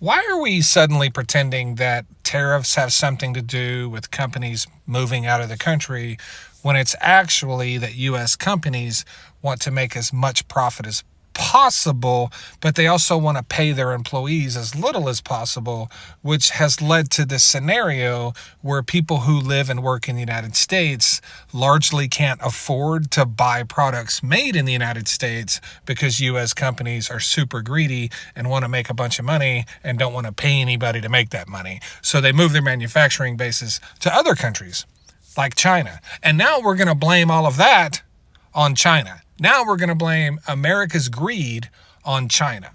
Why are we suddenly pretending that tariffs have something to do with companies moving out of the country when it's actually that U.S. companies want to make as much profit as possible, but they also want to pay their employees as little as possible, which has led to this scenario where people who live and work in the United States largely can't afford to buy products made in the United States because U.S. companies are super greedy and want to make a bunch of money and don't want to pay anybody to make that money. So they move their manufacturing bases to other countries like China. And now we're going to blame all of that on China. Now we're going to blame America's greed on China.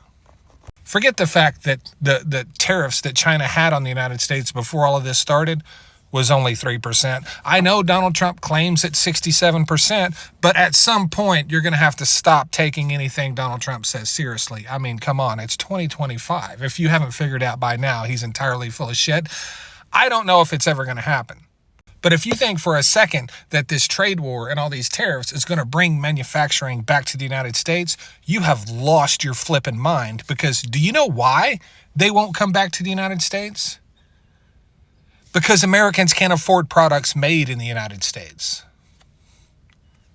Forget the fact that the tariffs that China had on the United States before all of this started was only 3%. I know Donald Trump claims it's 67%, but at some point you're going to have to stop taking anything Donald Trump says seriously. I mean, come on, it's 2025. If you haven't figured out by now he's entirely full of shit, I don't know if it's ever going to happen. But if you think for a second that this trade war and all these tariffs is going to bring manufacturing back to the United States, you have lost your flippin' mind. Because do you know why they won't come back to the United States? Because Americans can't afford products made in the United States.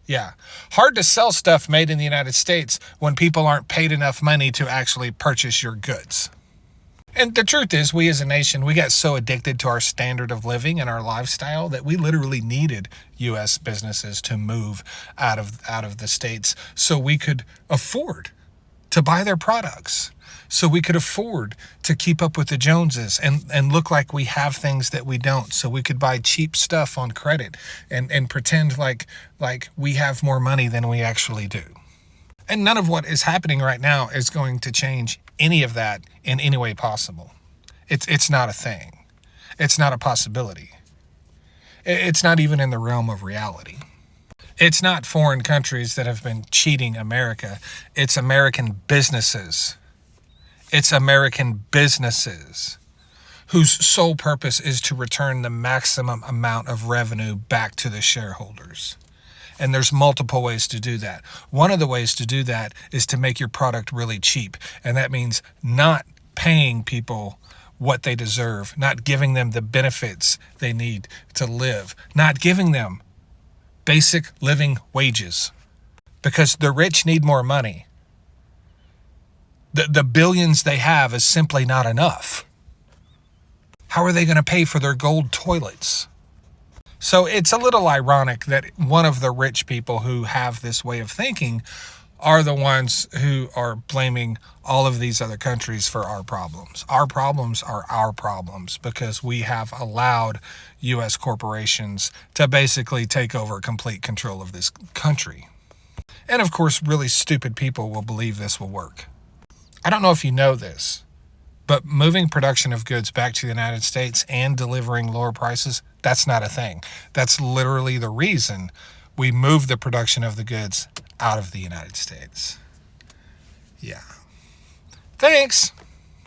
Yeah, hard to sell stuff made in the United States when people aren't paid enough money to actually purchase your goods. And the truth is, we as a nation, we got so addicted to our standard of living and our lifestyle that we literally needed U.S. businesses to move out of the states so we could afford to buy their products, so we could afford to keep up with the Joneses and look like we have things that we don't, so we could buy cheap stuff on credit and pretend like we have more money than we actually do. And none of what is happening right now is going to change any of that in any way possible. It's not a thing. It's not a possibility. It's not even in the realm of reality. It's not foreign countries that have been cheating America. It's American businesses. It's American businesses whose sole purpose is to return the maximum amount of revenue back to the shareholders. And there's multiple ways to do that. One of the ways to do that is to make your product really cheap. And that means not paying people what they deserve, not giving them the benefits they need to live, not giving them basic living wages. Because the rich need more money. The billions they have is simply not enough. How are they going to pay for their gold toilets? So it's a little ironic that one of the rich people who have this way of thinking are the ones who are blaming all of these other countries for our problems. Our problems are our problems because we have allowed U.S. corporations to basically take over complete control of this country. And of course, really stupid people will believe this will work. I don't know if you know this, but moving production of goods back to the United States and delivering lower prices, that's not a thing. That's literally the reason we move the production of the goods out of the United States. Yeah. Thanks.